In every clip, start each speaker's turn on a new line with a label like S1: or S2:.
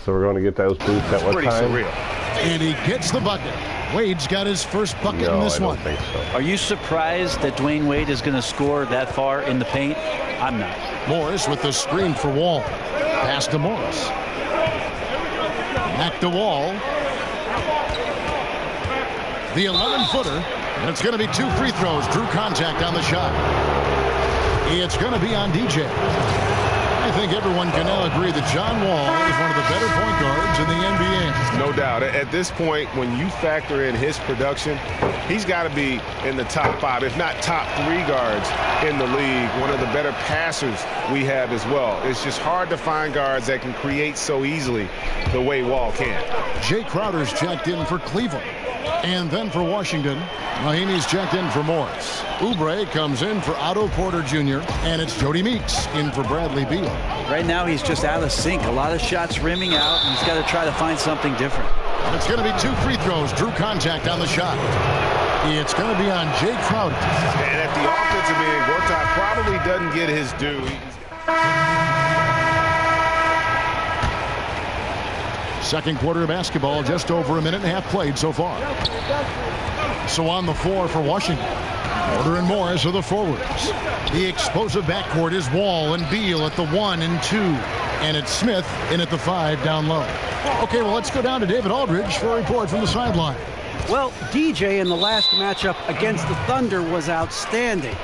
S1: So we're going to get those boots at what
S2: Pretty
S1: time?
S2: surreal.
S3: And he gets the bucket. Wade's got his first bucket in this one.
S1: I don't think so.
S4: Are you surprised that Dwayne Wade is going to score that far in the paint? I'm not.
S3: Morris with the screen for Wall. Pass to Morris. Back to Wall. The 11-footer. And it's going to be 2 free throws. Drew contact on the shot. It's going to be on DJ. I think everyone can now agree that John Wall is one of the better point guards in the NBA.
S2: No doubt. At this point, when you factor in his production, he's got to be in the top 5, if not top 3 guards in the league. One of the better passers we have as well. It's just hard to find guards that can create so easily the way Wall can.
S3: Jay Crowder's checked in for Cleveland. And then for Washington, Mahinmi's checked in for Morris. Oubre comes in for Otto Porter Jr. And it's Jody Meeks in for Bradley Beal.
S4: Right now he's just out of sync. A lot of shots rimming out, and he's got to try to find something different.
S3: And it's going to be 2 free throws. Drew contact on the shot. It's going to be on Jay Crowder.
S2: And at the offensive end, Gortat probably doesn't get his due.
S3: Second quarter of basketball, just over a minute and a half played so far. So on the floor for Washington, Porter and Morris are the forwards. The explosive backcourt is Wall and Beal at the 1 and 2. And it's Smith in at the 5 down low. Okay, well, let's go down to David Aldridge for a report from the sideline.
S5: Well, DJ in the last matchup against the Thunder was outstanding.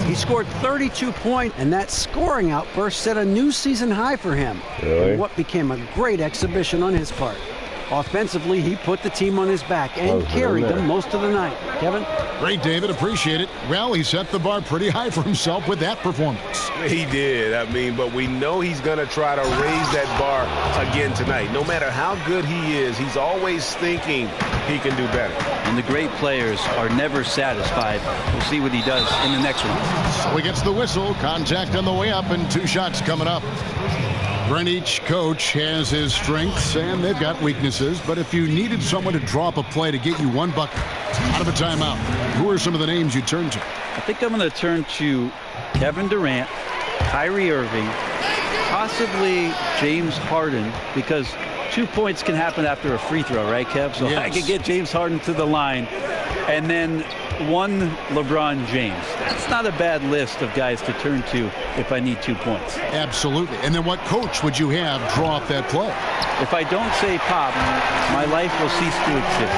S5: He scored 32 points, and that scoring outburst set a new season high for him.
S1: Really?
S5: What became a great exhibition on his part. Offensively, he put the team on his back and carried them most of the night. Kevin?
S3: Great, David. Appreciate it. Well, he set the bar pretty high for himself with that performance.
S2: He did. I mean, but we know he's going to try to raise that bar again tonight. No matter how good he is, he's always thinking he can do better.
S4: And the great players are never satisfied. We'll see what he does in the next one.
S3: So he gets the whistle. Contact on the way up and 2 shots coming up. Each coach has his strengths and they've got weaknesses, but if you needed someone to drop a play to get you 1 bucket out of a timeout, who are some of the names you turn to?
S4: I think I'm going to turn to Kevin Durant, Kyrie Irving, possibly James Harden, because 2 points can happen after a free throw, right, Kev? So
S3: yes.
S4: I could get James Harden to the line, and then 1 LeBron James. That's not a bad list of guys to turn to if I need 2 points.
S3: Absolutely. And then what coach would you have draw up that play?
S4: If I don't say Pop, my life will cease to exist.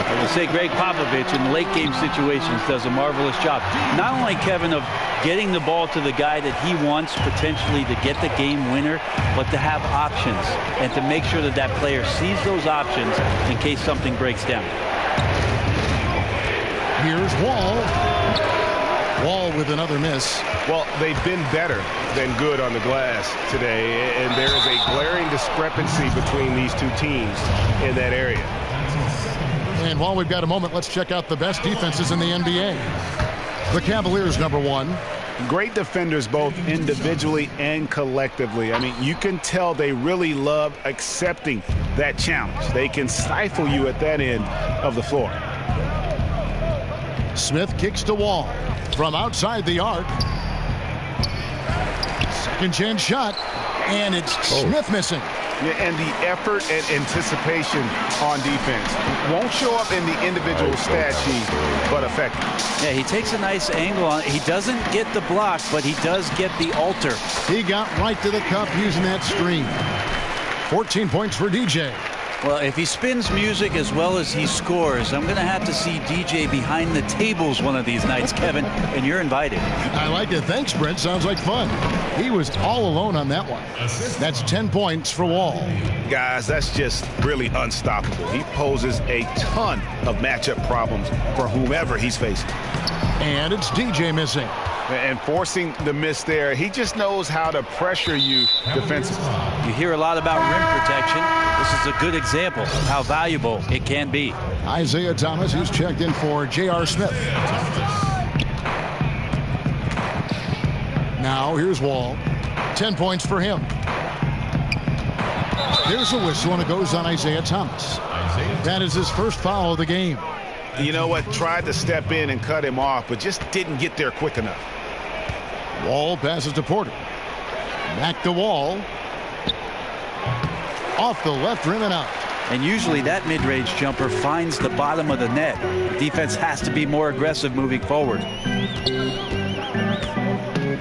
S4: I will say Greg Popovich in late game situations does a marvelous job. Not only, Kevin, of getting the ball to the guy that he wants potentially to get the game winner, but to have options and to make sure that that player sees those options in case something breaks down.
S3: Here's Wall. Wall with another miss.
S2: Well, they've been better than good on the glass today, and there is a glaring discrepancy between these 2 teams in that area.
S3: And while we've got a moment, let's check out the best defenses in the NBA. The Cavaliers, number 1.
S2: Great defenders both individually and collectively. I mean, you can tell they really love accepting that challenge. They can stifle you at that end of the floor.
S3: Smith kicks to Wall from outside the arc. Second chance shot, and it's Smith missing.
S2: Yeah, and the effort and anticipation on defense won't show up in the individual stat sheet, but effective.
S4: Yeah, he takes a nice angle on it. He doesn't get the block, but he does get the alter.
S3: He got right to the cup using that screen. 14 points for DJ.
S4: Well, if he spins music as well as he scores, I'm going to have to see DJ behind the tables one of these nights, Kevin, and you're invited.
S3: I like it. Thanks, Brent. Sounds like fun. He was all alone on that one. That's 10 points for Wall.
S2: Guys, that's just really unstoppable. He poses a ton of matchup problems for whomever he's facing.
S3: And it's DJ missing.
S2: And forcing the miss there, he just knows how to pressure you defensively.
S4: You hear a lot about rim protection. This is a good example of how valuable it can be.
S3: Isaiah Thomas, who's checked in for J.R. Smith. Now here's Wall. 10 points for him. There's a whistle, and it goes on Isaiah Thomas. That is his first foul of the game.
S2: You know what? Tried to step in and cut him off, but just didn't get there quick enough.
S3: Wall passes to Porter. Back to Wall. off the left rim and out.
S4: And usually that mid-range jumper finds the bottom of the net. The defense has to be more aggressive moving forward.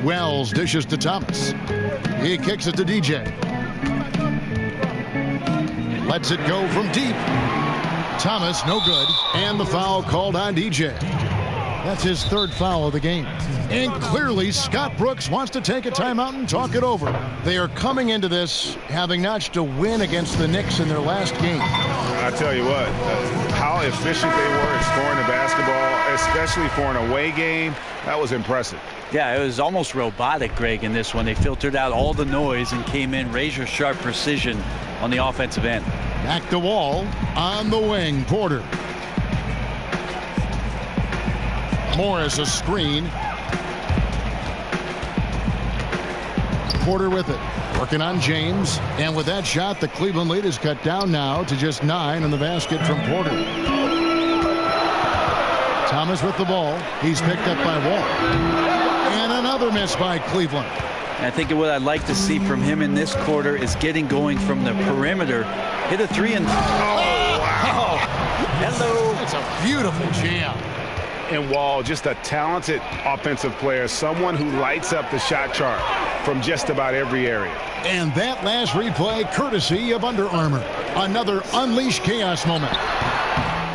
S3: Wells dishes to Thomas. He kicks it to DJ. Lets it go from deep. Thomas, no good. And the foul called on DJ. That's his third foul of the game. And clearly, Scott Brooks wants to take a timeout and talk it over. They are coming into this having notched a win against the Knicks in their last game.
S2: I tell you what, how efficient they were at scoring the basketball, especially for an away game, that was impressive.
S4: Yeah, it was almost robotic, Greg, in this one. They filtered out all the noise and came in razor-sharp precision on the offensive end.
S3: Back to Wall on the wing. Porter. Morris a screen. Porter with it. Working on James. And with that shot, the Cleveland lead is cut down now to just 9 in the basket from Porter. Thomas with the ball. He's picked up by Wall. And another miss by Cleveland.
S4: I think what I'd like to see from him in this quarter is getting going from the perimeter. Hit a 3 and...
S3: Oh, hello. It's a beautiful jam.
S2: And Wall, just a talented offensive player, someone who lights up the shot chart from just about every area.
S3: And that last replay, courtesy of Under Armour. Another Unleash Chaos moment.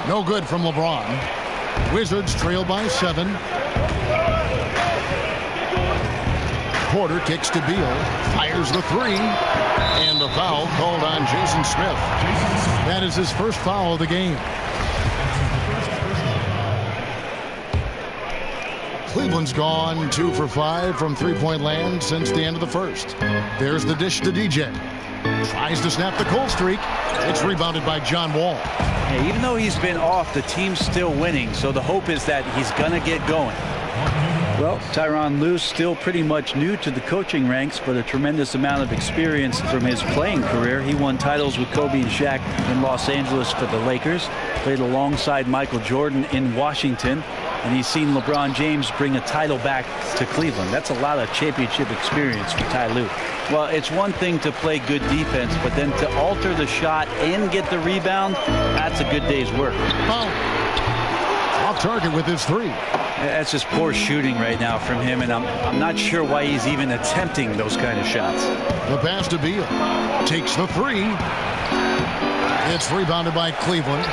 S3: No good from LeBron. Wizards trail by 7. Porter kicks to Beal, fires the 3, and the foul called on Jason Smith. That is his first foul of the game. Cleveland's gone 2 for 5 from three-point land since the end of the first. There's the dish to DJ. Tries to snap the cold streak. It's rebounded by John Wall.
S4: Yeah, even though he's been off, the team's still winning, so the hope is that he's going to get going. Well, Tyronn Lue still pretty much new to the coaching ranks, but a tremendous amount of experience from his playing career. He won titles with Kobe and Shaq in Los Angeles for the Lakers, played alongside Michael Jordan in Washington, and he's seen LeBron James bring a title back to Cleveland. That's a lot of championship experience for Ty Lue. Well, it's one thing to play good defense, but then to alter the shot and get the rebound, that's a good day's work.
S3: Off target with his 3.
S4: That's just poor shooting right now from him, and I'm not sure why he's even attempting those kind of shots.
S3: The pass to Beal. Takes the 3. It's rebounded by Cleveland.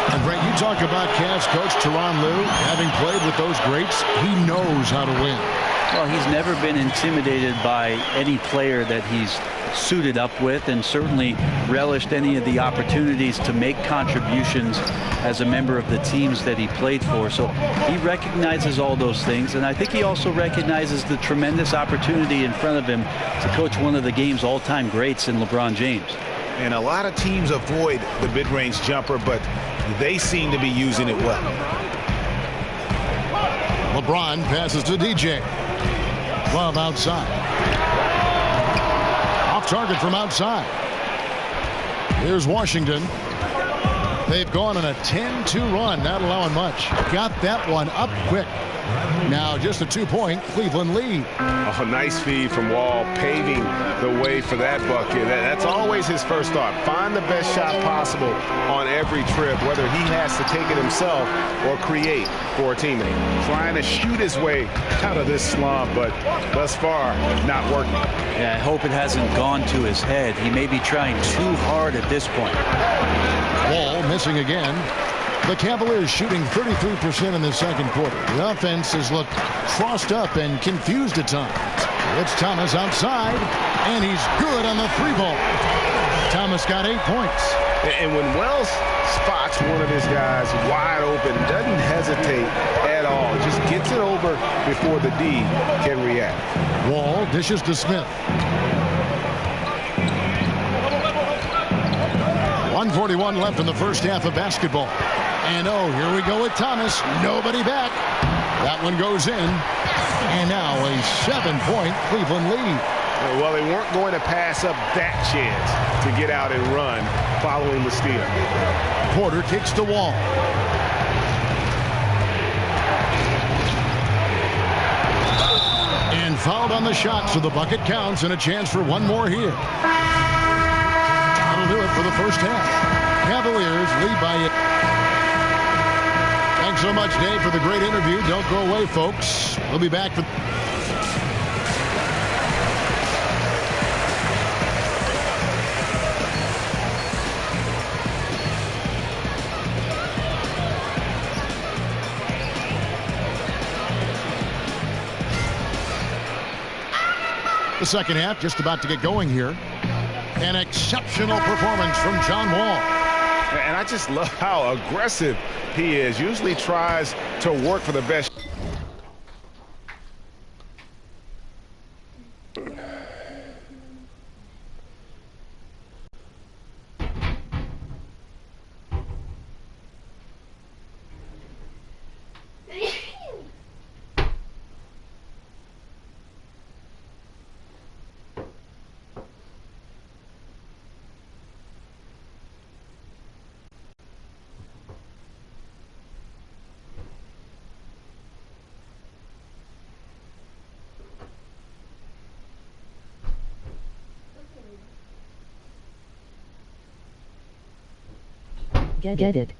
S3: And Brent, you talk about Cavs coach Tyronn Lue, having played with those greats, he knows how to win.
S4: Well, he's never been intimidated by any player that he's suited up with, and certainly relished any of the opportunities to make contributions as a member of the teams that he played for. So he recognizes all those things, and I think he also recognizes the tremendous opportunity in front of him to coach one of the game's all-time greats in LeBron James.
S1: And a lot of teams avoid the mid-range jumper, but they seem to be using it well.
S3: LeBron passes to DJ. Love outside. Off target from outside. Here's Washington. They've gone on a 10-2 run, not allowing much. Got that one up quick. Now just a 2-point Cleveland lead.
S2: Oh, nice feed from Wall, paving the way for that bucket. That's always his first thought. Find the best shot possible on every trip, whether he has to take it himself or create for a teammate. Trying to shoot his way out of this slump, but thus far, not working.
S4: Yeah, I hope it hasn't gone to his head. He may be trying too hard at this point.
S3: Wall missing again. The Cavaliers shooting 33% in the second quarter. The offense has looked crossed up and confused at times. It's Thomas outside, and he's good on the 3-ball. Thomas got 8 points.
S2: And when Wells spots one of his guys wide open, doesn't hesitate at all. Just gets it over before the D can react.
S3: Wall dishes to Smith. 1:41 left in the first half of basketball. And oh, here we go with Thomas. Nobody back. That one goes in. And now a 7-point Cleveland lead.
S2: Well, they weren't going to pass up that chance to get out and run following the steal.
S3: Porter kicks to Wall. And fouled on the shot, so the bucket counts and a chance for one more here. for the first half. Cavaliers lead by 8. Thanks so much, Dave, for the great interview. Don't go away, folks. We'll be back for... The second half just about to get going here. An exceptional performance from John Wall.
S2: And I just love how aggressive he is. Usually tries to work for the best.
S6: Get it.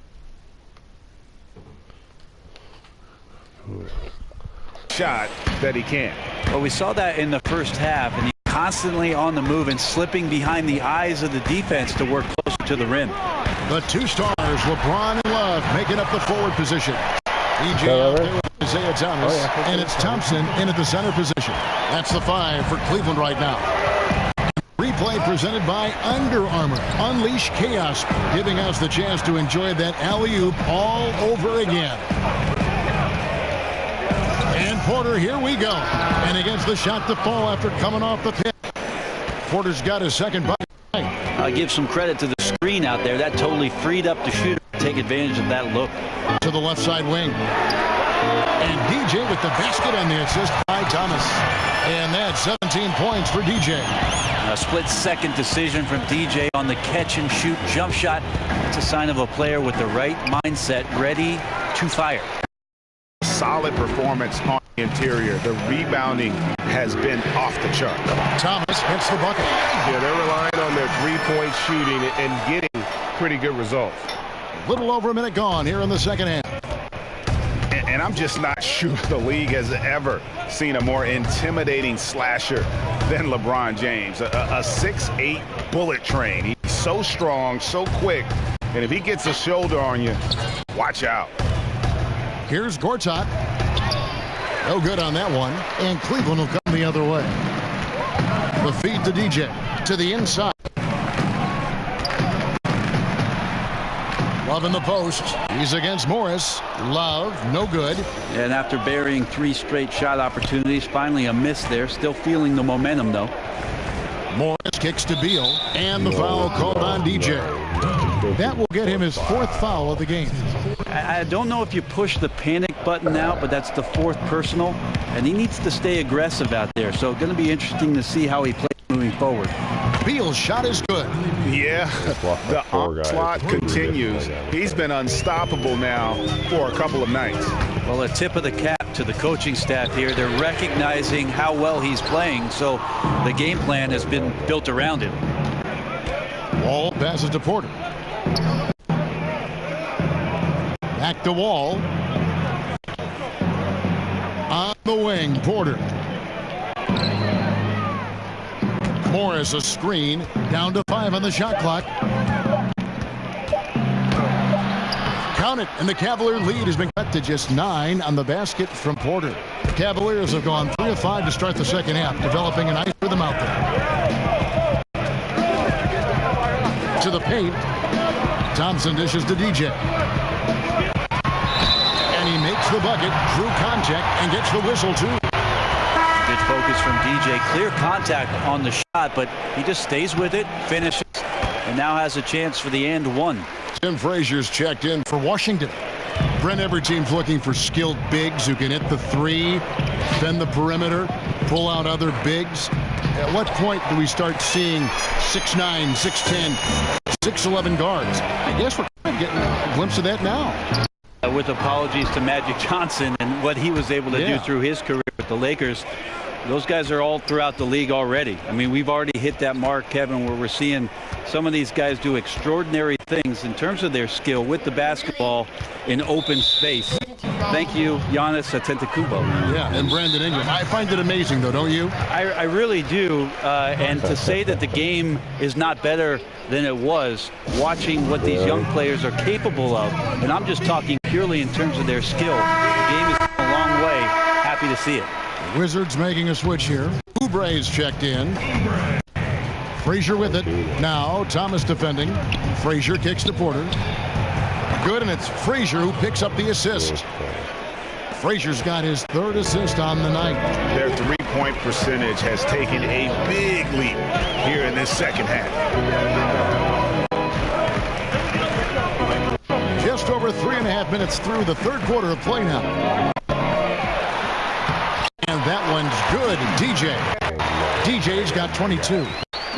S2: Shot that he can't.
S4: Well, we saw that in the first half, and he's constantly on the move and slipping behind the eyes of the defense to work closer to the rim.
S3: The two stars, LeBron and Love, making up the forward position. DJ out there with Isaiah Thomas, and it's Thompson in at the center position. That's the 5 for Cleveland right now. Replay presented by Under Armour. Unleash chaos, giving us the chance to enjoy that alley-oop all over again. And Porter, here we go. And against the shot to fall after coming off the pin. Porter's got his second bucket.
S4: I'll give some credit to the screen out there. That totally freed up the shooter to take advantage of that look.
S3: To the left side wing. And DJ with the basket on the assist by Thomas. And that's 17 points for DJ.
S4: A split-second decision from DJ on the catch-and-shoot jump shot. It's a sign of a player with the right mindset, ready to fire.
S2: Solid performance on the interior. The rebounding has been off the chart.
S3: Thomas hits the bucket.
S2: Yeah, they're relying on their three-point shooting and getting pretty good results.
S3: Little over a minute gone here in the second half.
S1: And I'm just not sure the league has ever seen a more intimidating slasher than LeBron James. A 6'8" bullet train. He's so strong, so quick. And if he gets a shoulder on you, watch out.
S3: Here's Gortat. No good on that one. And Cleveland will come the other way. The feed to DJ. To the inside. Love in the post. He's against Morris. Love, no good.
S4: And after burying 3 straight shot opportunities, finally a miss there. Still feeling the momentum, though.
S3: Morris kicks to Beal. And the foul called on DJ. That will get him his 4th foul of the game.
S4: I don't know if you push the panic button out, but that's the 4th personal. And he needs to stay aggressive out there. So going to be interesting to see how he plays moving forward.
S3: Beal's shot is good.
S2: Yeah, the onslaught continues. He's been unstoppable now for a couple of nights.
S4: Well, a tip of the cap to the coaching staff here. They're recognizing how well he's playing, so the game plan has been built around him.
S3: Wall passes to Porter. Back to Wall. On the wing, Porter. Morris a screen. Down to 5 on the shot clock. Count it, and the Cavalier lead has been cut to just 9 on the basket from Porter. The Cavaliers have gone 3 of 5 to start the second half, developing a nice rhythm out there. To the paint. Thompson dishes to DJ. And he makes the bucket through contact and gets the whistle too.
S4: Good focus from DJ. Clear contact on the shot, but he just stays with it, finishes, and now has a chance for the and one.
S3: Tim Frazier's checked in for Washington. Brent, every team's looking for skilled bigs who can hit the 3, defend the perimeter, pull out other bigs. At what point do we start seeing 6'9", 6'10", 6'11" guards? I guess we're kind of getting a glimpse of that now.
S4: With apologies to Magic Johnson and what he was able to do through his career with the Lakers. Those guys are all throughout the league already. I mean, we've already hit that mark, Kevin, where we're seeing some of these guys do extraordinary things in terms of their skill with the basketball in open space. Thank you, Giannis Antetokounmpo.
S3: Yeah, and Brandon Ingram. I find it amazing, though, don't you?
S4: I really do. And to say that the game is not better than it was, watching what these young players are capable of, and I'm just talking purely in terms of their skill. The game has come a long way. Happy to see it.
S3: Wizards making a switch here. Oubre's checked in. Frazier with it. Now Thomas defending. Frazier kicks to Porter. Good, and it's Frazier who picks up the assist. Frazier's got his 3rd assist on the night.
S1: Their three-point percentage has taken a big leap here in this second half.
S3: Just over 3.5 minutes through the 3rd quarter of play now. And that one's good. DJ's got 22.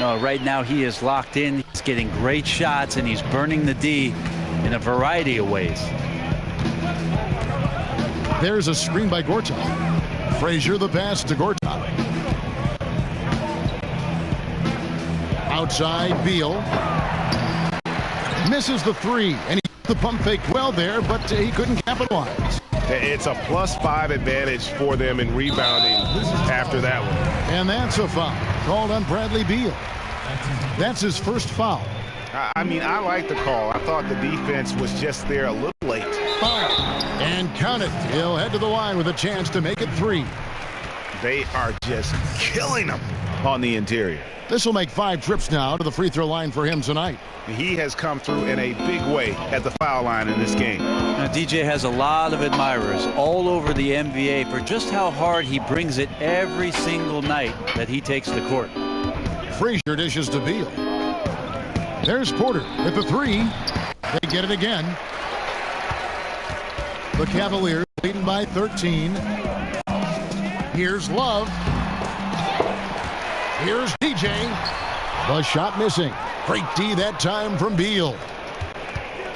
S4: No, right now he is locked in. He's getting great shots, and he's burning the D in a variety of ways.
S3: There's a screen by Gortat. Frazier the pass to Gortat. Outside, Beal. Misses the 3, and he the pump fake well there, but he couldn't capitalize.
S2: It's a +5 advantage for them in rebounding after that one.
S3: And that's a foul called on Bradley Beal. That's his first foul.
S1: I mean, I like the call. I thought the defense was just there a little late.
S3: Foul. And count it. He'll head to the line with a chance to make it 3.
S1: They are just killing them on the interior.
S3: This will make 5 trips now to the free throw line for him tonight.
S1: He has come through in a big way at the foul line in this game.
S4: Now, DJ has a lot of admirers all over the NBA for just how hard he brings it every single night that he takes the court.
S3: Frazier dishes to Beal. There's Porter with the 3. They get it again. The Cavaliers leading by 13. Here's Love. Here's DJ. The shot missing. Great D that time from Beal.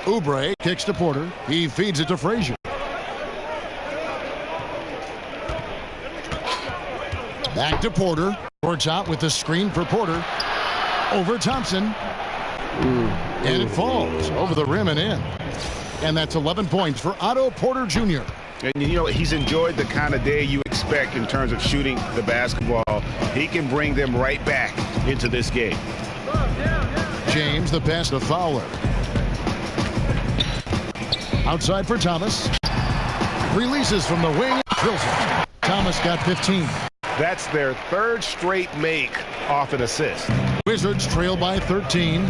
S3: Oubre kicks to Porter. He feeds it to Frazier. Back to Porter. Gortat with the screen for Porter. Over Thompson. And it falls over the rim and in. And that's 11 points for Otto Porter Jr.
S1: And, you know, he's enjoyed the kind of day you expect in terms of shooting the basketball. He can bring them right back into this game.
S3: James, the pass to Fowler. Outside for Thomas. Releases from the wing. Drills it. Thomas got 15.
S2: That's their 3rd straight make off an assist.
S3: Wizards trail by 13.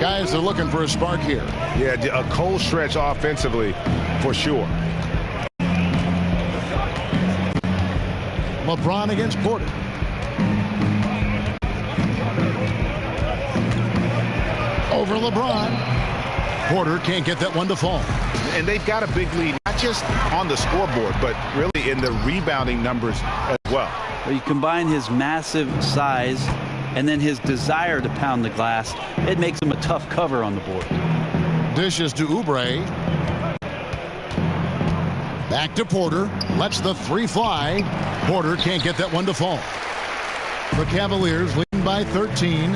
S3: Guys are looking for a spark here.
S2: Yeah, a cold stretch offensively for sure.
S3: LeBron against Porter. Over LeBron. Porter can't get that one to fall.
S1: And they've got a big lead, not just on the scoreboard, but really in the rebounding numbers as well.
S4: Well, you combine his massive size and then his desire to pound the glass, it makes him a tough cover on the board.
S3: Dishes to Oubre. Back to Porter. Lets the 3 fly. Porter can't get that one to fall. The Cavaliers leading by 13.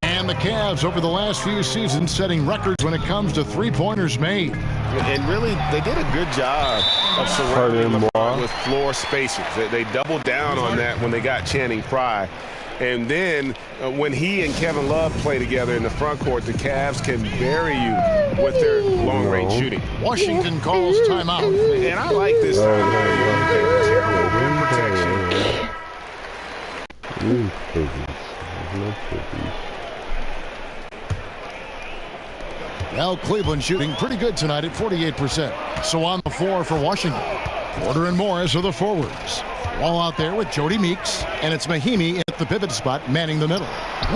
S3: And the Cavs over the last few seasons setting records when it comes to three-pointers made.
S2: And really, they did a good job of surrounding LeBron with floor spacers. They doubled down on that when they got Channing Frye. And then when he and Kevin Love play together in the front court, the Cavs can bury you with their long-range shooting.
S3: Washington calls timeout.
S2: And I like this protection.
S3: Well, Cleveland shooting pretty good tonight at 48%. So on the floor for Washington, Porter and Morris are the forwards. Wall out there with Jody Meeks, and it's Mahimi at the pivot spot manning the middle.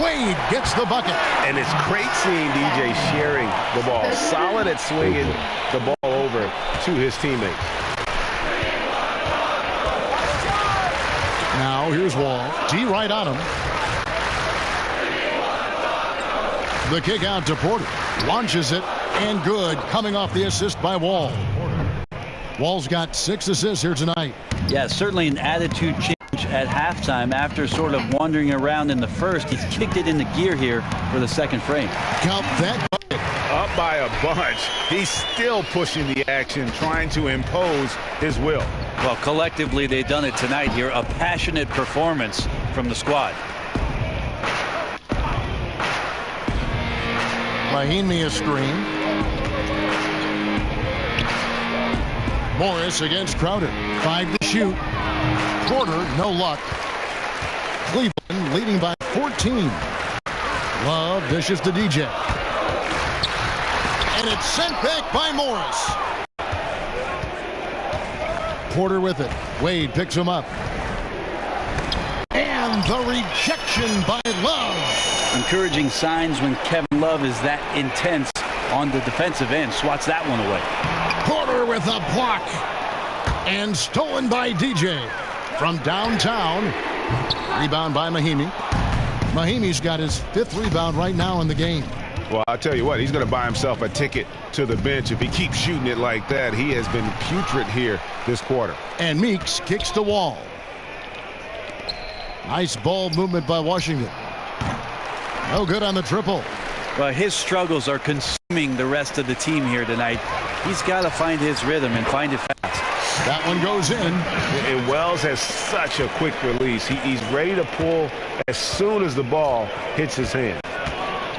S3: Wade gets the bucket.
S2: And it's great seeing DJ sharing the ball. Solid at swinging the ball over to his teammates.
S3: Now here's Wall. D right on him. The kick out to Porter. Launches it, and good. Coming off the assist by Wall. Wall's got 6 assists here tonight.
S4: Yeah, certainly an attitude change at halftime after sort of wandering around in the first. He's kicked it into gear here for the second frame.
S3: Count that.
S1: Up by a bunch. He's still pushing the action, trying to impose his will.
S4: Well, collectively, they've done it tonight here. A passionate performance from the squad.
S3: Mahinmi a screen. Morris against Crowder. 5 to shoot. Porter, no luck. Cleveland leading by 14. Love dishes to DJ. And it's sent back by Morris. Porter with it. Wade picks him up. And the rejection by Love.
S4: Encouraging signs when Kevin Love is that intense on the defensive end. Swats that one away.
S3: Porter with a block. And stolen by DJ. From downtown. Rebound by Mahinmi. Mahimi's got his 5th rebound right now in the game.
S2: Well, I'll tell you what, he's going to buy himself a ticket to the bench. If he keeps shooting it like that, he has been putrid here this quarter.
S3: And Meeks kicks the wall. Nice ball movement by Washington. No good on the triple.
S4: Well, his struggles are consuming the rest of the team here tonight. He's got to find his rhythm and find it fast.
S3: That one goes in.
S2: And Wells has such a quick release. He's ready to pull as soon as the ball hits his hand.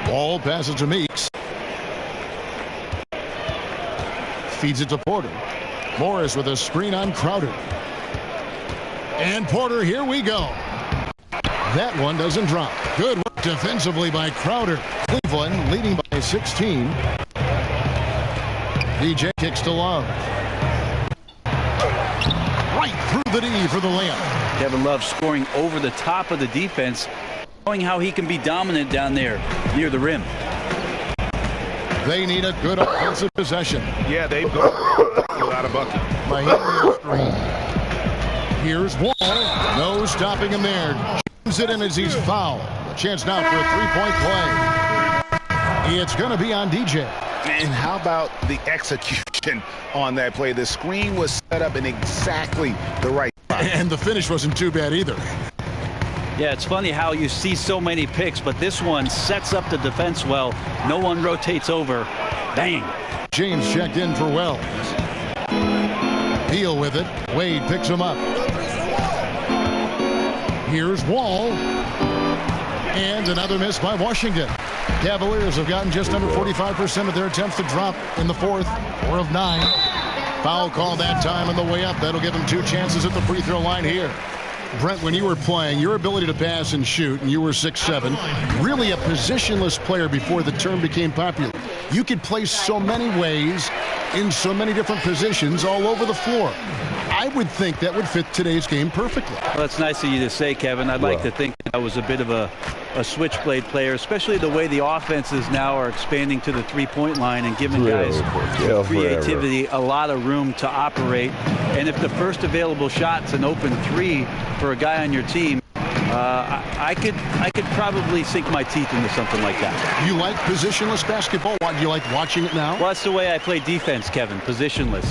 S3: Ball passes to Meeks. Feeds it to Porter. Morris with a screen on Crowder. And Porter, here we go. That one doesn't drop. Good work defensively by Crowder. Cleveland leading by 16. DJ kicks to Love. Right through the D for the layup.
S4: Kevin Love scoring over the top of the defense, showing how he can be dominant down there near the rim.
S3: They need a good offensive possession.
S2: Yeah, they've gone without a bucket.
S3: Miami screen. Here's Wall. No stopping him there. Jams it in as he's fouled. A chance now for a three-point play. It's going to be on DJ.
S1: And how about the execution on that play? The screen was set up in exactly the right spot.
S3: And the finish wasn't too bad either.
S4: Yeah, it's funny how you see so many picks, but this one sets up the defense well. No one rotates over. Bang.
S3: James checked in for Wells. Beal with it. Wade picks him up. Here's Wall. And another miss by Washington. Cavaliers have gotten just under 45% of their attempts to drop in the fourth. 4 of 9. Foul call that time on the way up. That'll give them 2 chances at the free throw line here. Brent, when you were playing, your ability to pass and shoot, and you were 6'7", really a positionless player before the term became popular. You could play so many ways in so many different positions all over the floor. I would think that would fit today's game perfectly.
S4: Well, that's nice of you to say, Kevin. I'd like to think that I was a bit of a switchblade player, especially the way the offenses now are expanding to the three-point line and giving guys creativity, a lot of room to operate. And if the first available shot's an open 3 for a guy on your team, I could probably sink my teeth into something like that.
S3: You like positionless basketball? Why do you like watching it now?
S4: Well, that's the way I play defense, Kevin. Positionless.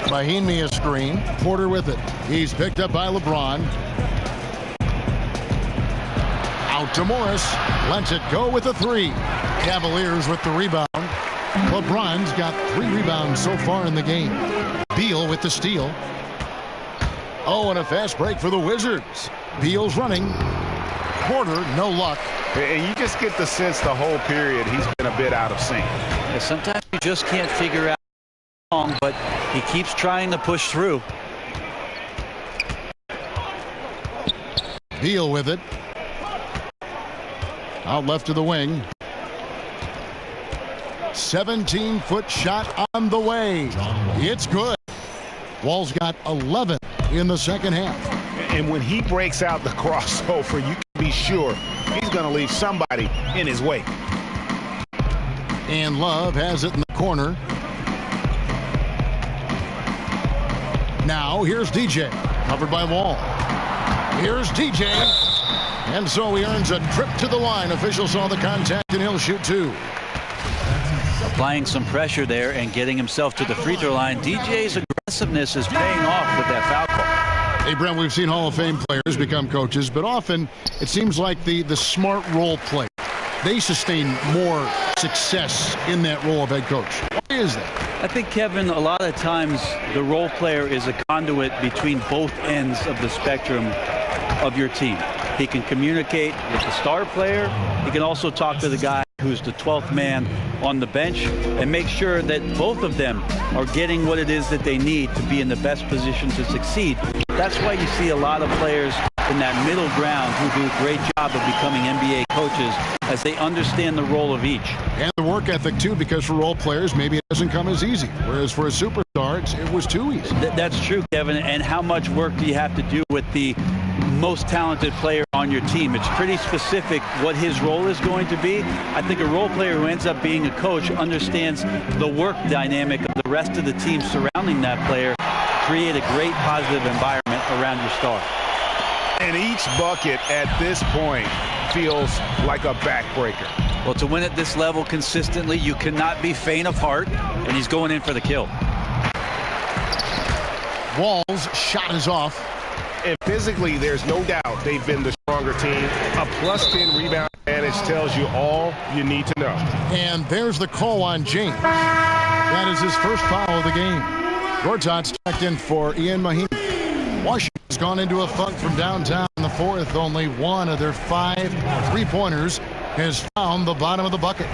S3: Mahinmi a screen. Porter with it. He's picked up by LeBron. Out to Morris. Lets it go with a 3. Cavaliers with the rebound. LeBron's got 3 rebounds so far in the game. Beal with the steal. Oh, and a fast break for the Wizards. Beal's running. Porter, no luck.
S1: And you just get the sense the whole period he's been a bit out of sync.
S4: Yeah, sometimes you just can't figure out how long, but he keeps trying to push through.
S3: Beal with it. Out left to the wing. 17-foot shot on the way. It's good. Wall's got 11 in the second half.
S1: And when he breaks out the crossover, you can be sure he's going to leave somebody in his way.
S3: And Love has it in the corner. Now here's DJ, covered by Wall. Here's DJ. And so he earns a trip to the line. Officials saw the contact, and he'll shoot 2.
S4: applying some pressure there and getting himself to the free throw line. DJ's aggressiveness is paying off with that foul call.
S3: Hey, Brent, we've seen Hall of Fame players become coaches, but often it seems like the smart role play, they sustain more success in that role of head coach. Why is that?
S4: I think, Kevin, a lot of times the role player is a conduit between both ends of the spectrum of your team. He can communicate with the star player. He can also talk to the guy who's the 12th man on the bench and make sure that both of them are getting what it is that they need to be in the best position to succeed. That's why you see a lot of players in that middle ground who do a great job of becoming NBA coaches as they understand the role of each.
S3: And the work ethic, too, because for role players, maybe it doesn't come as easy. Whereas for a superstar, it was too easy.
S4: That's true, Kevin. And how much work do you have to do with the most talented player on your team? It's pretty specific what his role is going to be. I think a role player who ends up being a coach understands the work dynamic of the rest of the team surrounding that player to create a great positive environment around your star.
S1: And each bucket at this point feels like a backbreaker.
S4: Well, to win at this level consistently, you cannot be faint of heart, and he's going in for the kill.
S3: Wall's shot is off.
S2: And physically, there's no doubt they've been the stronger team. A +10 rebound advantage tells you all you need to know.
S3: And there's the call on James. That is his first foul of the game. Gortat's checked in for Ian Mahinmi. Washington's gone into a funk from downtown in the fourth. Only one of their 5 3-pointers has found the bottom of the bucket.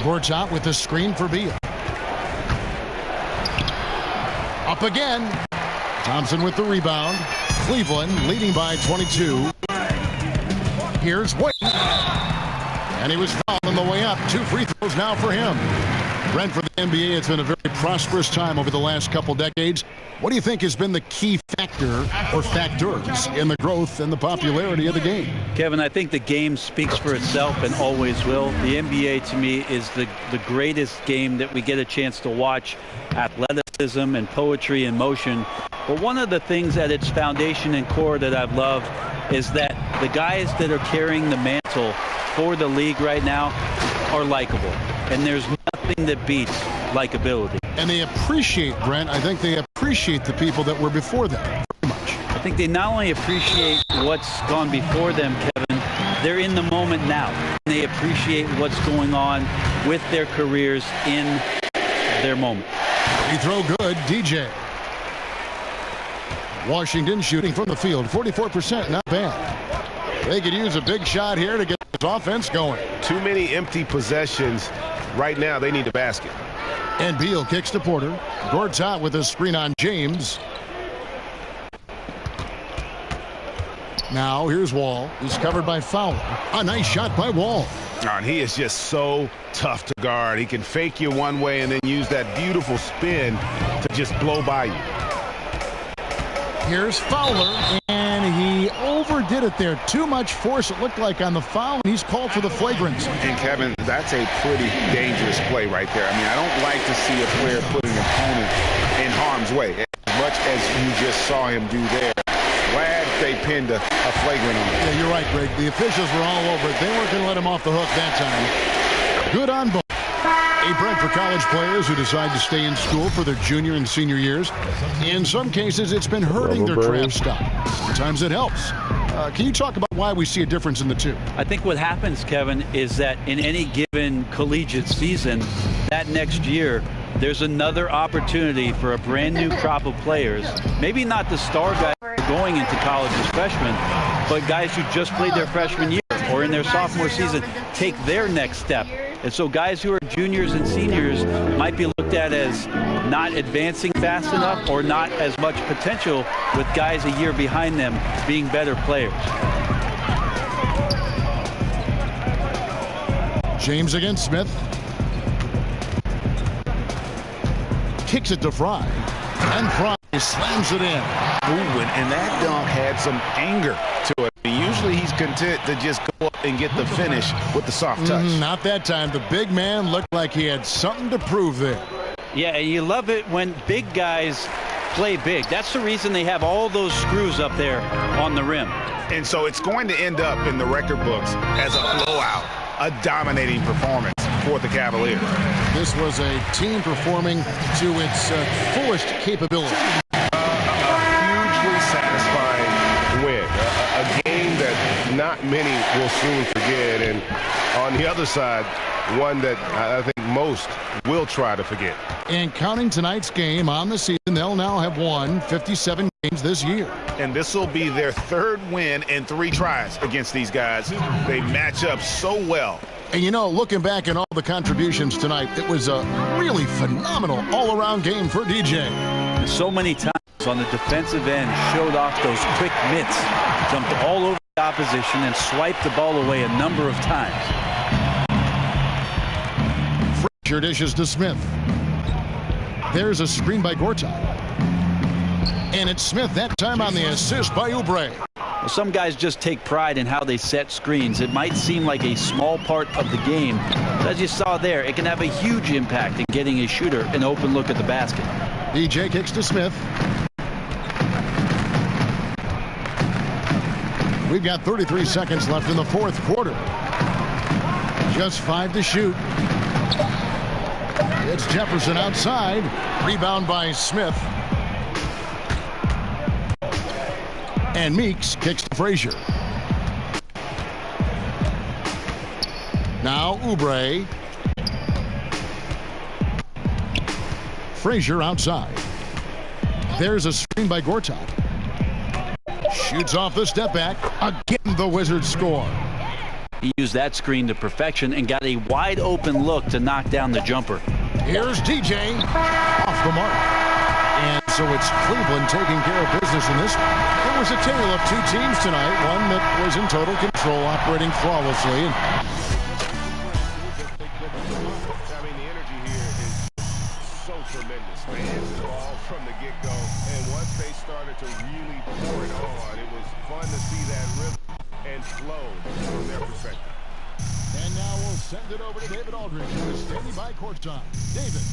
S3: Gortat with the screen for Beal. Up again. Thompson with the rebound. Cleveland leading by 22. Here's Wade. And he was fouled on the way up. 2 free throws now for him. Brent, for the NBA, it's been a very prosperous time over the last couple decades. What do you think has been the key factor or factors in the growth and the popularity of the game?
S4: Kevin, I think the game speaks for itself and always will. The NBA, to me, is the greatest game that we get a chance to watch. Athleticism and poetry in motion. But one of the things at its foundation and core that I've loved is that the guys that are carrying the mantle for the league right now are likable. And there's nothing that beats likability.
S3: And they appreciate, Brent, I think they appreciate the people that were before them very much.
S4: I think they not only appreciate what's gone before them, Kevin, they're in the moment now. And they appreciate what's going on with their careers in their moment.
S3: Free throw good, DJ. Washington shooting from the field, 44%, not bad. They could use a big shot here to get this offense going.
S2: Too many empty possessions. Right now, they need a basket.
S3: And Beal kicks to Porter. Gortat with a screen on James. Now here's Wall. He's covered by Fowler. A nice shot by Wall.
S1: And he is just so tough to guard. He can fake you one way and then use that beautiful spin to just blow by you.
S3: Here's Fowler, and he overdid it there. Too much force, it looked like, on the foul, and he's called for the flagrant.
S1: And, Kevin, that's a pretty dangerous play right there. I mean, I don't like to see a player put an opponent in harm's way, as much as you just saw him do there. Glad they pinned a flagrant on him.
S3: Yeah, you're right, Greg. The officials were all over it. They weren't going to let him off the hook that time. Good on both. A Brent, for college players who decide to stay in school for their junior and senior years, in some cases it's been hurting their draft stock. Sometimes it helps. Can you talk about why we see a difference in the two?
S4: I think what happens, Kevin, is that in any given collegiate season, that next year, there's another opportunity for a brand new crop of players. Maybe not the star guys going into college as freshmen, but guys who just played their freshman year or in their sophomore season take their next step. And so guys who are juniors and seniors might be looked at as not advancing fast enough or not as much potential, with guys a year behind them being better players.
S3: James against Smith. Kicks it to Fry. And Fry slams it in.
S1: Ooh, and that dunk had some anger to it. Usually he's content to just go up and get the finish with the soft touch.
S3: Not that time. The big man looked like he had something to prove there.
S4: Yeah, and you love it when big guys play big. That's the reason they have all those screws up there on the rim.
S1: And so it's going to end up in the record books as a blowout, a dominating performance. for the Cavaliers.
S3: This was a team performing to its fullest capability.
S2: Hugely satisfying win. A game that not many will soon forget. And on the other side, one that I think most will try to forget.
S3: And counting tonight's game on the season, they'll now have won 57 games this year.
S1: And this will be their third win in 3 tries against these guys. They match up so well.
S3: And you know, looking back at all the contributions tonight, it was a really phenomenal all-around game for DJ.
S4: So many times on the defensive end, showed off those quick mitts, jumped all over the opposition and swiped the ball away a number of times.
S3: Frazier dishes to Smith. There's a screen by Gortat. And it's Smith that time on the assist by Oubre.
S4: Well, some guys just take pride in how they set screens. It might seem like a small part of the game, but as you saw there, it can have a huge impact in getting a shooter an open look at the basket.
S3: DJ kicks to Smith. We've got 33 seconds left in the fourth quarter. Just 5 to shoot. It's Jefferson outside. Rebound by Smith. And Meeks kicks to Frazier. Now Oubre. Frazier outside. There's a screen by Gortat. Shoots off the step back. Again, the Wizards score.
S4: He used that screen to perfection and got a wide open look to knock down the jumper.
S3: Here's DJ off the mark. And so it's Cleveland taking care of business in this one. It was a tale of 2 teams tonight. One that was in total control, operating flawlessly.
S2: I mean, the energy here is so tremendous. Fans involved from the get-go. And once they started to really pour it on, it was fun to see that rhythm and flow from their perspective.
S3: And now we'll send it over to David Aldridge, who is standing by courtside. David.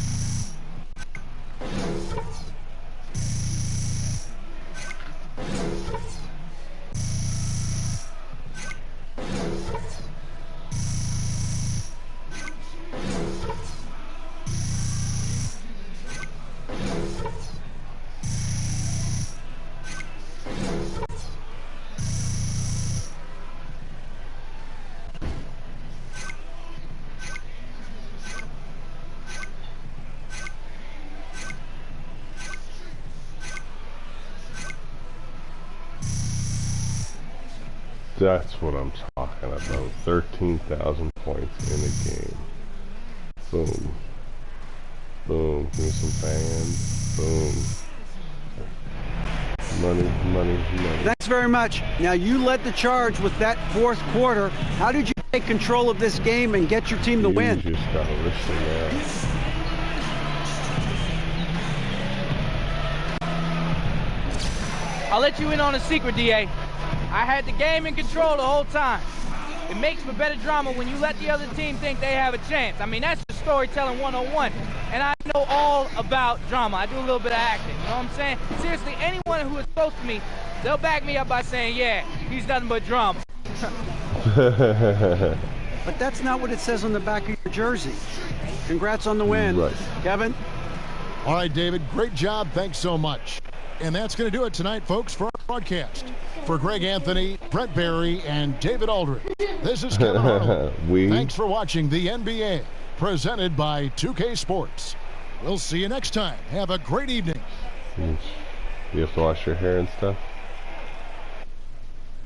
S2: That's what I'm talking about. 13,000 points in a game. Boom. Boom. Give me some fans. Boom. Money, money, money.
S5: Thanks very much. Now, you led the charge with that fourth quarter. How did you take control of this game and get your team to win?
S2: You just gotta listen now.
S6: I'll let you in on a secret, DA. I had the game in control the whole time. It makes for better drama when you let the other team think they have a chance. I mean, that's just storytelling 101. And I know all about drama. I do a little bit of acting, you know what I'm saying? Seriously, anyone who is close to me, they'll back me up by saying, yeah, he's nothing but drama.
S5: But that's not what it says on the back of your jersey. Congrats on the win.
S2: Right.
S5: Kevin?
S3: All right, David, great job. Thanks so much. And that's going to do it tonight, folks, for our broadcast. For Greg Anthony, Brett Barry, and David Aldridge, this is Kevin Arnold. Thanks for watching the NBA, presented by 2K Sports. We'll see you next time. Have a great evening.
S2: You have to wash your hair and stuff?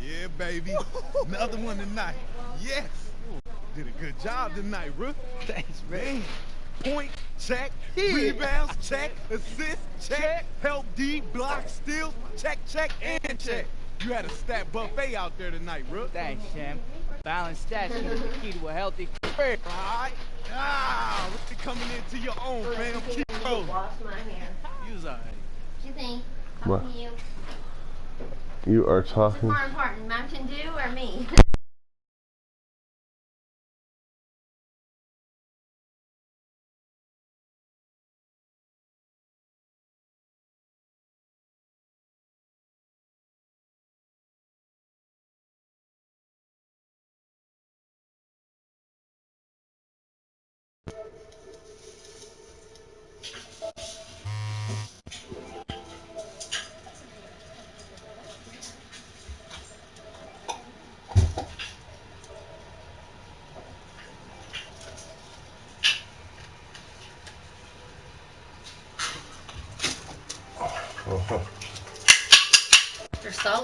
S7: Yeah, baby. Another one tonight. Yes. Did a good job tonight, Rook.
S6: Thanks, man.
S7: Point, check. Rebounds, check. Assist, check. Help D, block, steals, check, and check. You had a stat buffet out there tonight, Rook.
S6: Thanks, Shem. Balanced stats is the key to a healthy career.
S7: All right. Ah, look at coming into your own, fam. Keep rolling.
S8: Wash my hair.
S7: You's all right.
S8: What you think?
S2: What?
S8: Talking to you.
S2: You are
S8: What's
S2: talking.
S8: more important, Mountain Dew or me?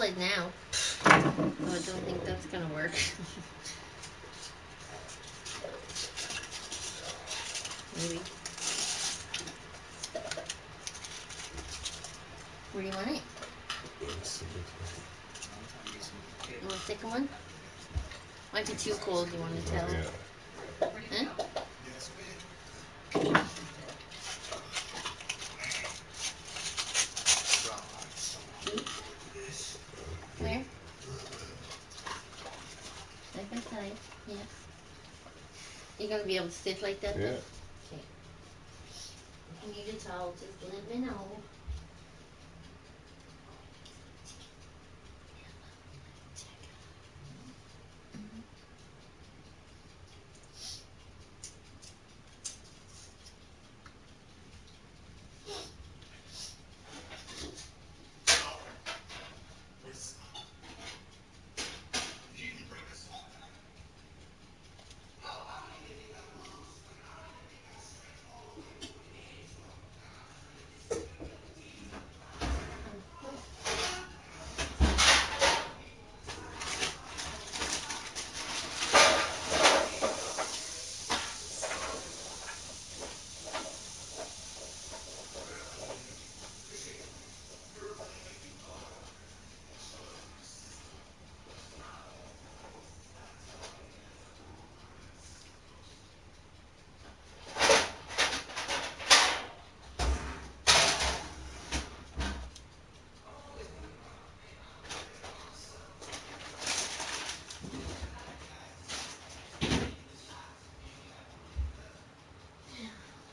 S8: solid now. Oh, I don't think that's gonna work. Maybe. Where do you want it? You want a thicker one? Might be too cold, you want to tell?
S2: Yeah.
S8: Huh? Where? Side by side, yeah. You're gonna be able to stitch like that?
S2: Yeah.
S8: Then? Okay. If you need a towel, just let me know.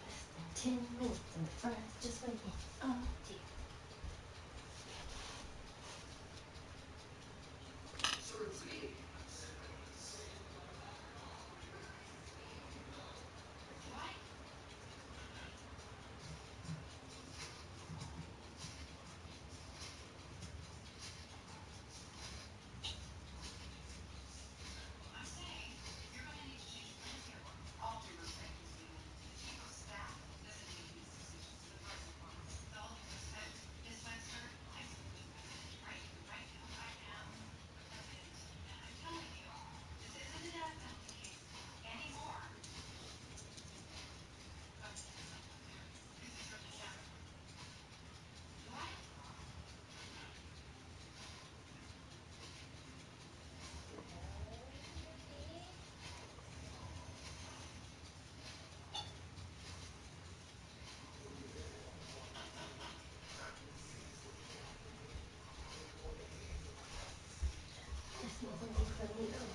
S8: Less than 10 minutes and the fries just went in. Oh dear. There's nothing to clean though.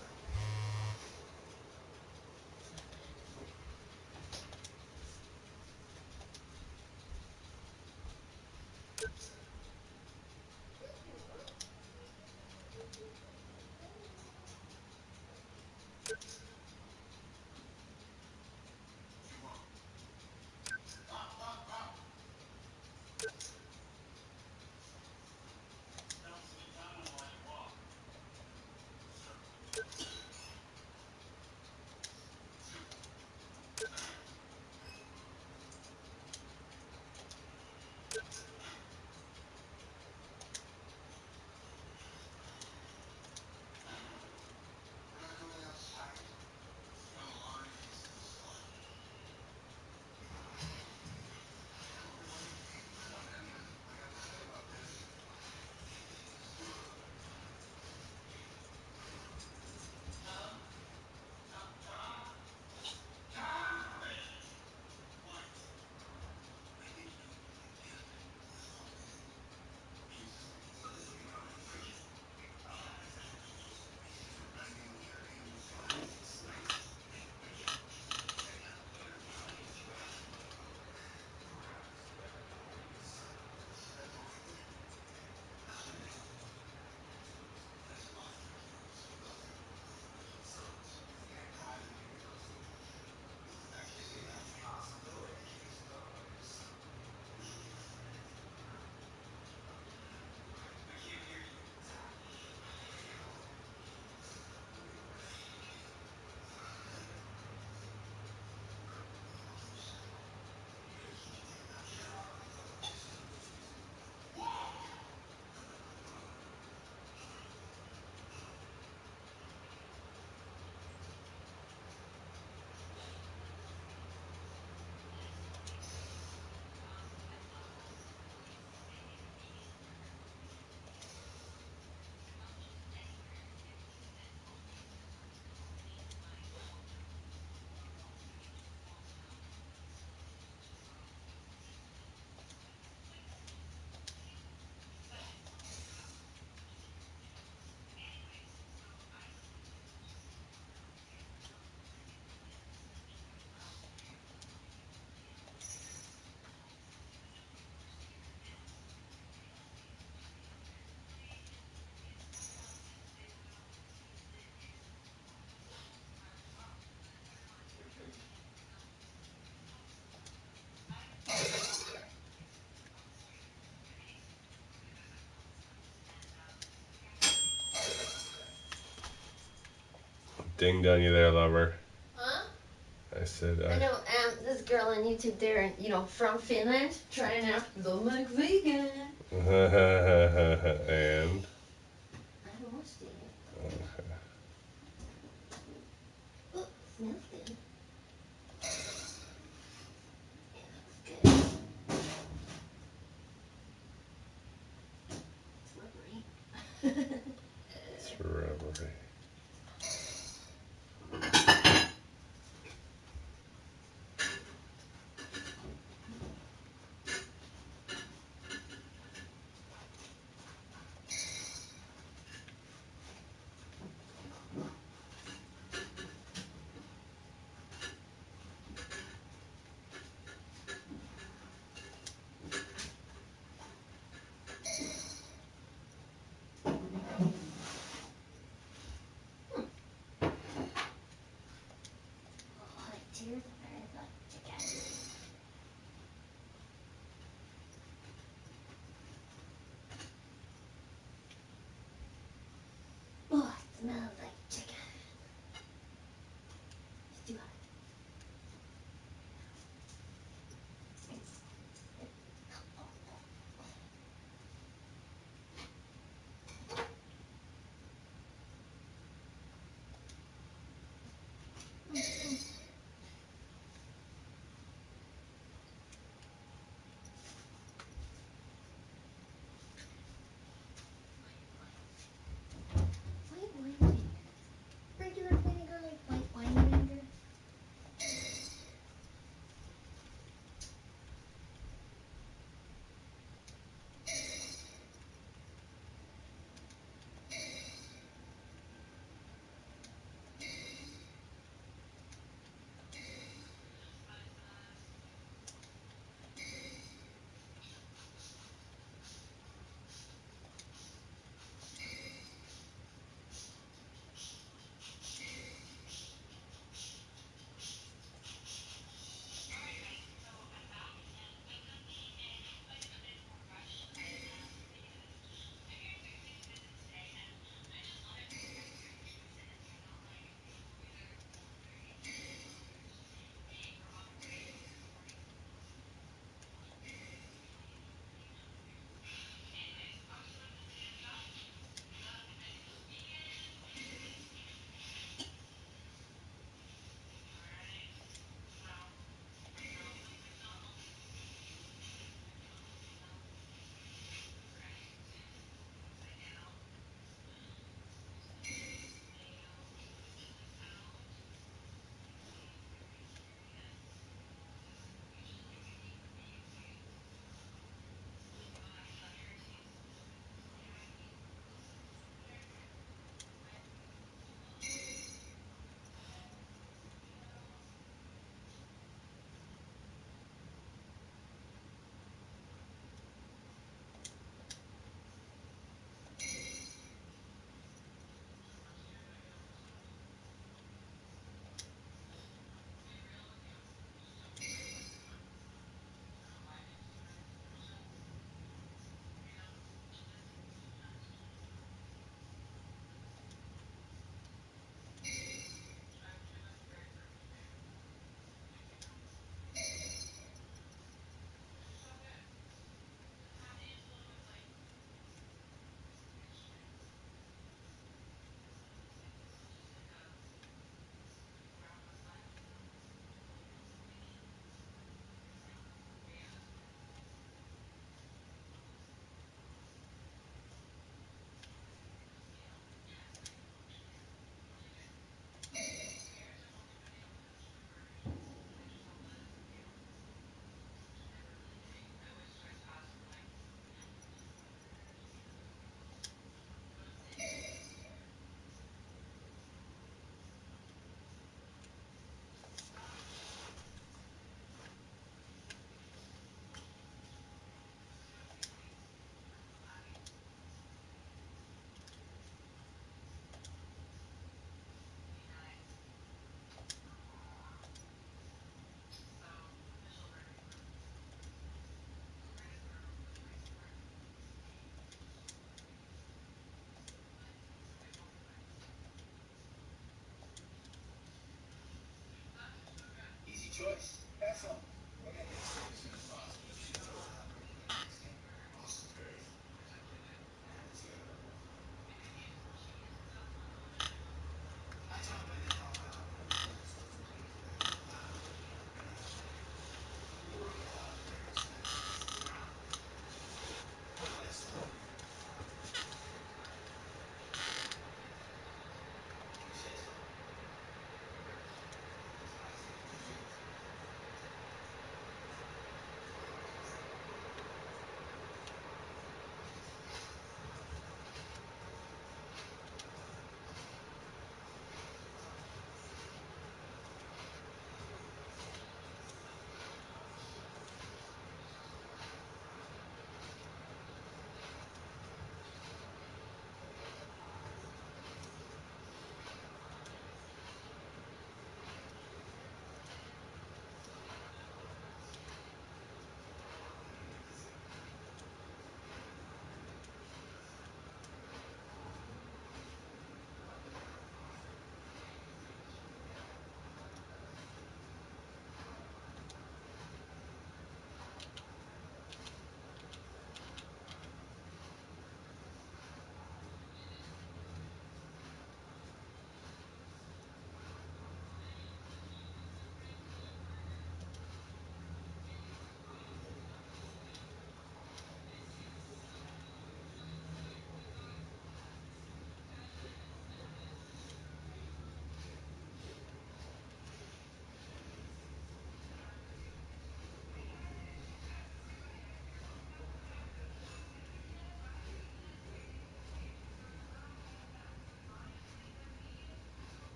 S9: dinged on you there, lover.
S8: Huh?
S9: I said.
S8: I know this girl on YouTube there, from Finland, trying out to look like vegan.
S9: And.
S8: I haven't watched it yet. Oh, smells good. Yeah, that's good. It's rubbery.
S9: It's rubbery.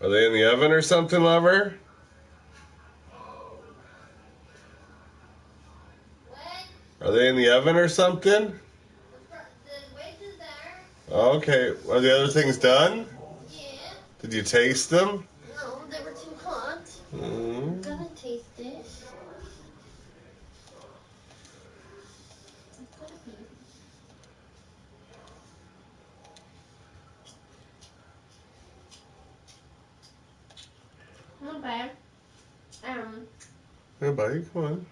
S9: Are they in the oven or something, lover?
S8: What?
S9: Are they in the oven or something?
S8: The wait is there.
S9: Okay. Are the other things done?
S8: Yeah.
S9: Did you taste them?
S8: No, they were too hot.
S9: Mm.
S8: I'm gonna taste it. Not bad.
S9: Hey, buddy, come on.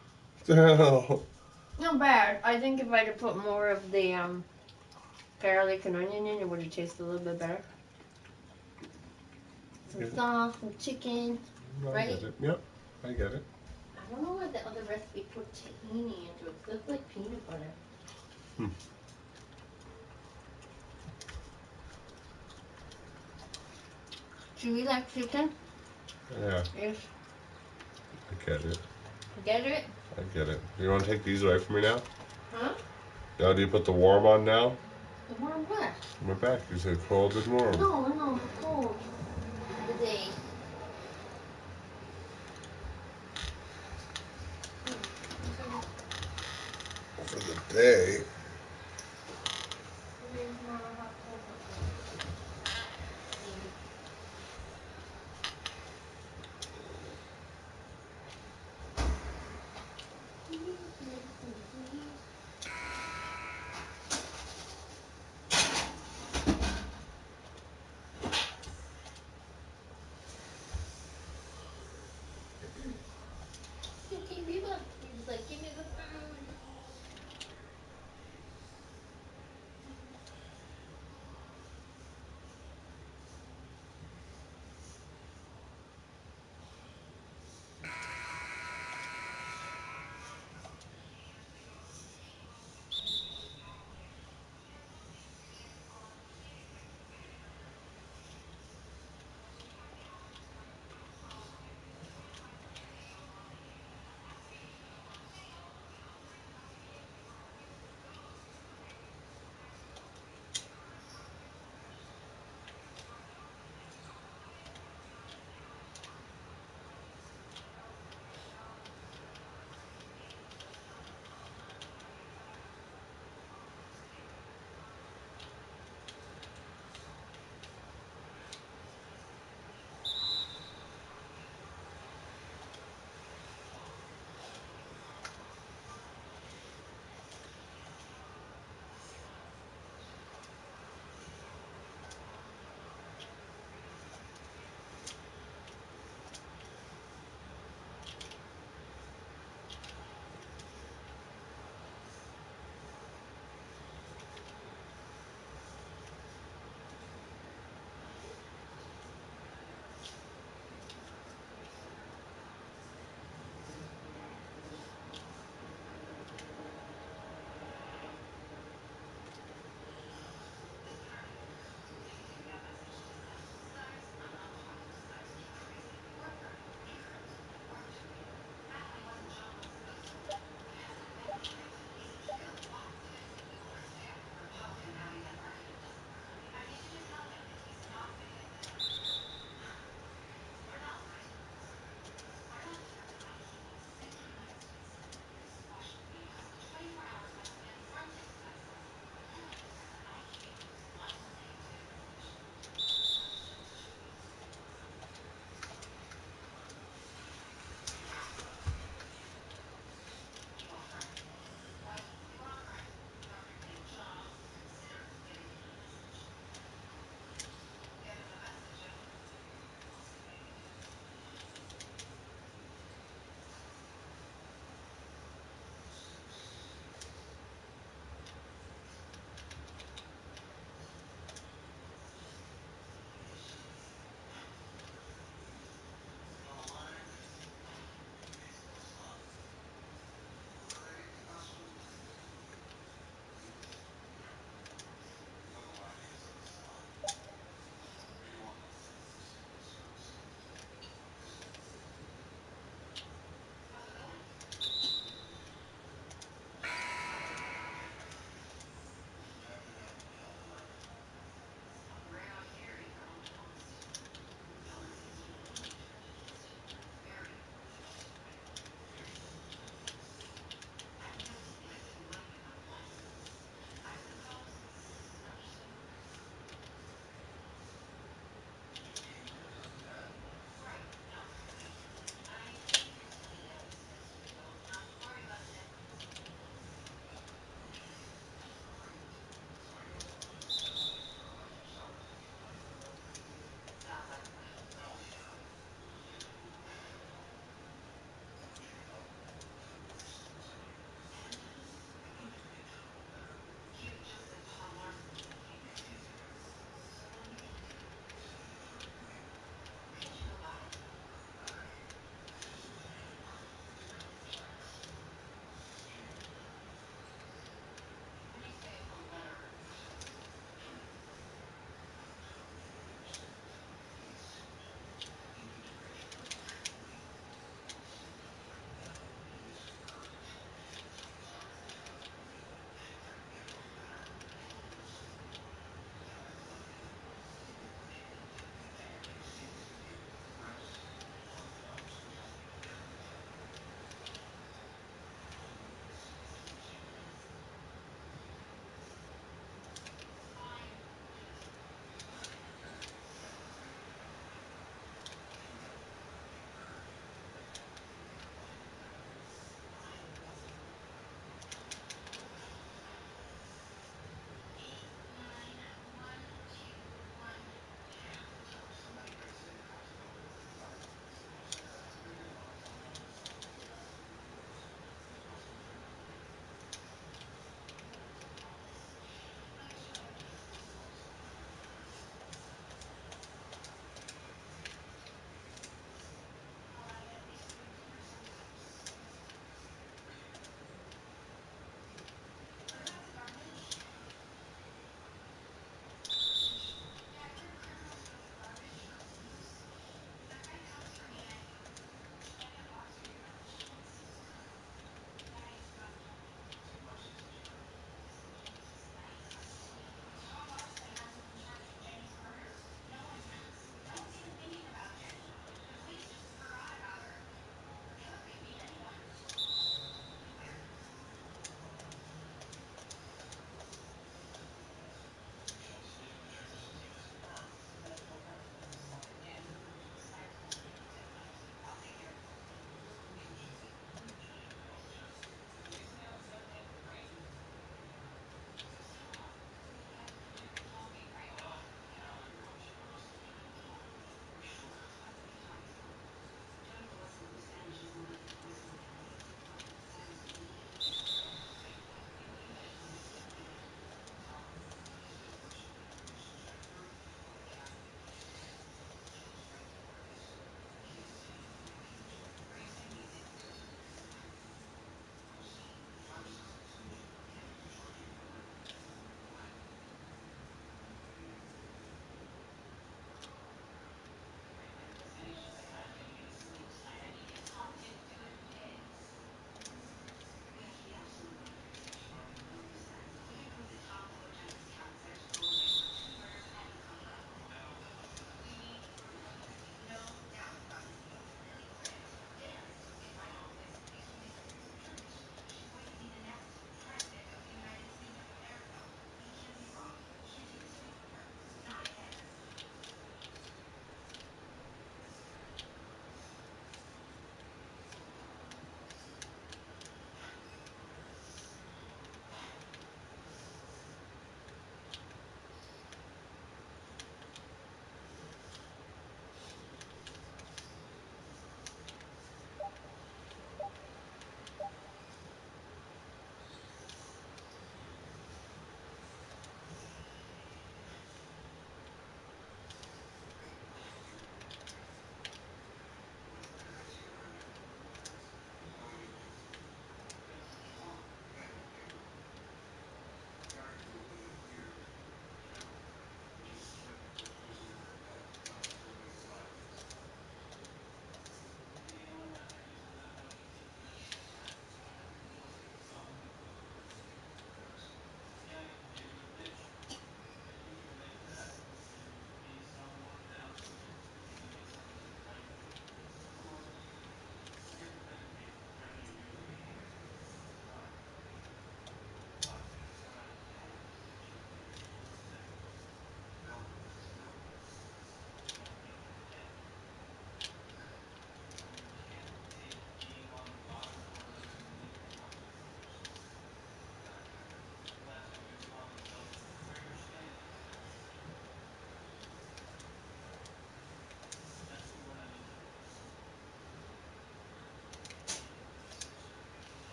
S9: Oh.
S8: Not bad. I think if I could put more of the garlic and onion in, it would have tasted a little bit better. Some sauce, some chicken.
S9: I
S8: Right?
S9: get it. Yep, I get it.
S8: I don't know why the other recipe put tahini into it. It looks like peanut butter. Do you like chicken?
S9: Yeah,
S8: Yes.
S9: I get it.
S8: Get it?
S9: I get it. You want to take these away from me now?
S8: Huh?
S9: Now, do you put the warm on now?
S8: The warm what?
S9: My back. You said cold and warm.
S8: No, cold. The day.
S9: For the day.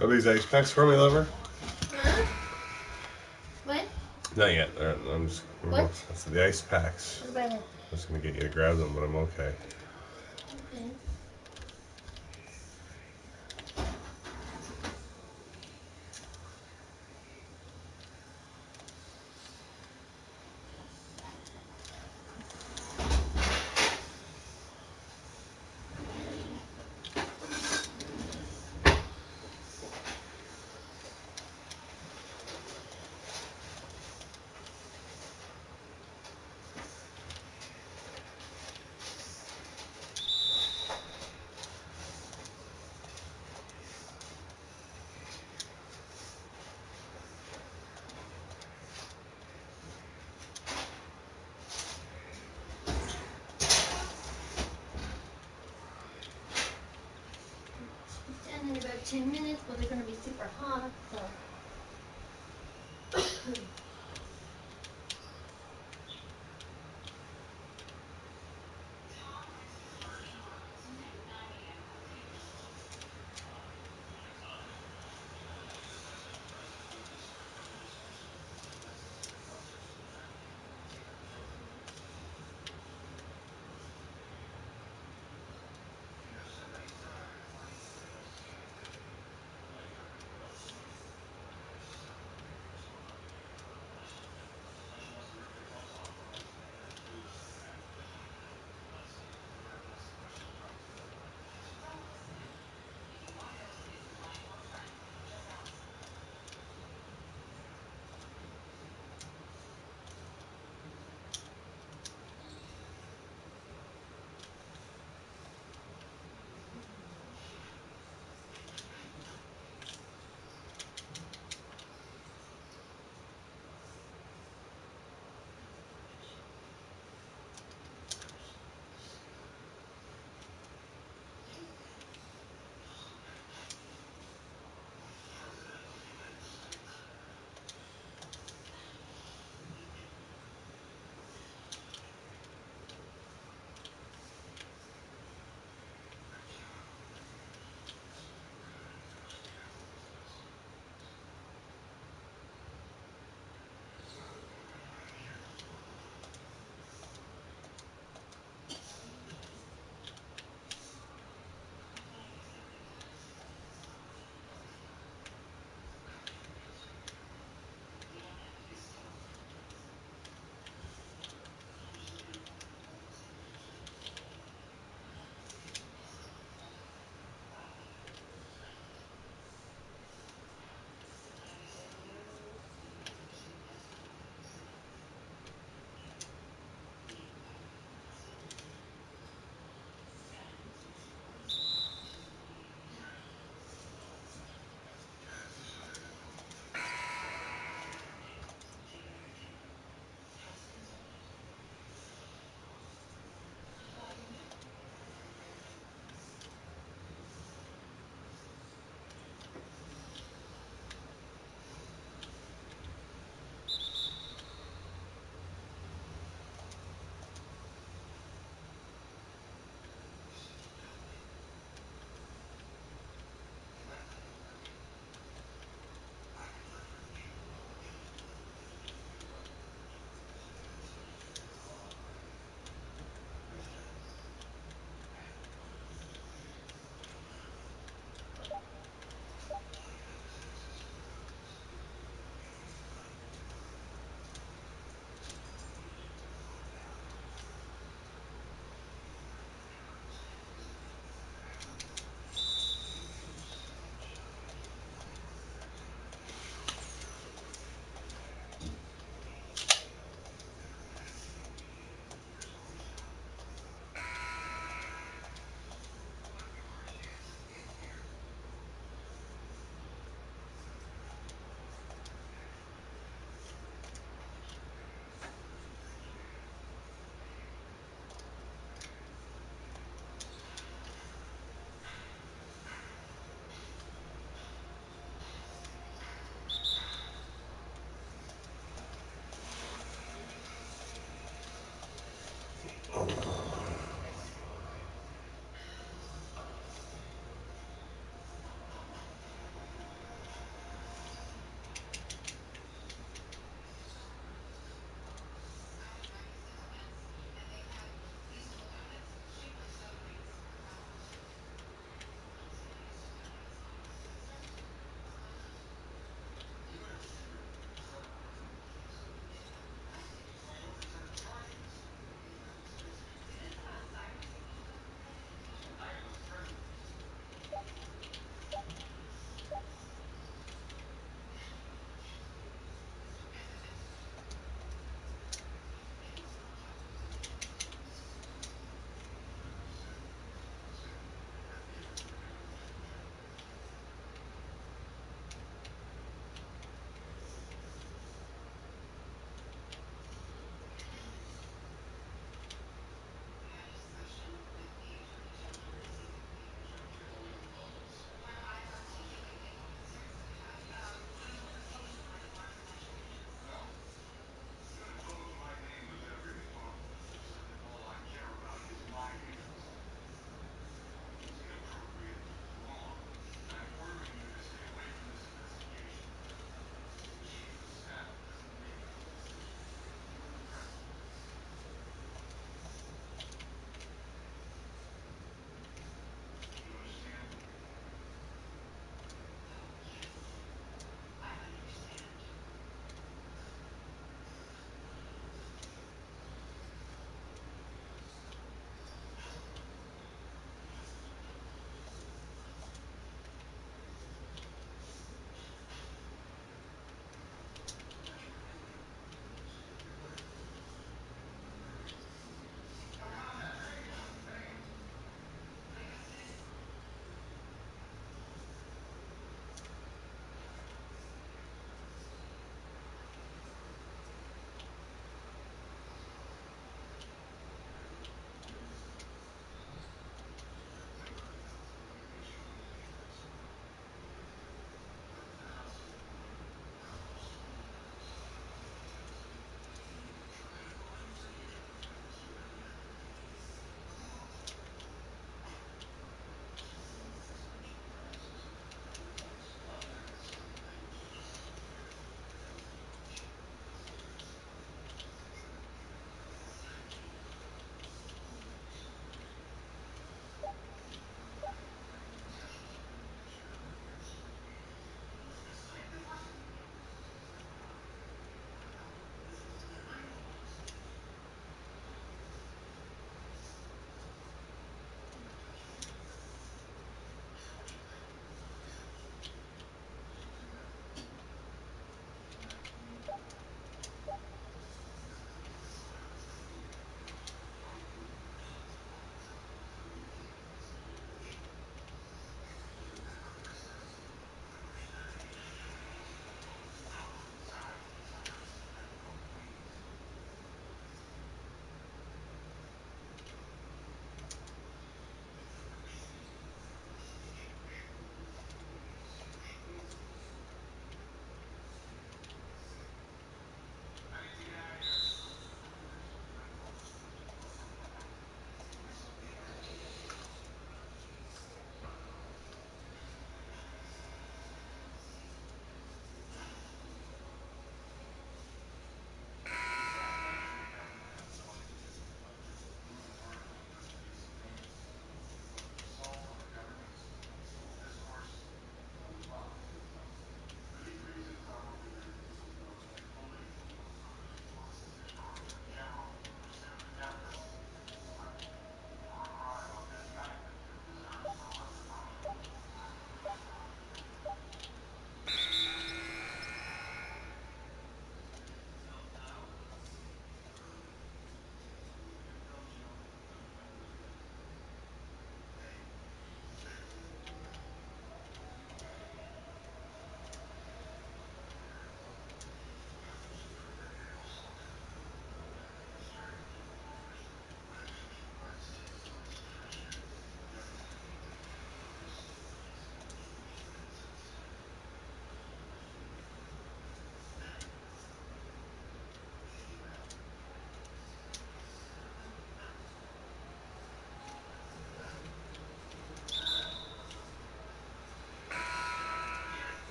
S9: Are these ice packs for me, lover?
S8: Huh? What?
S9: Not yet. I'm just.
S8: What?
S9: That's the ice packs.
S8: What about it?
S9: I was gonna get you to grab them, but I'm okay.
S8: Okay. It's done in about 10 minutes, but they're going to be super hot, so.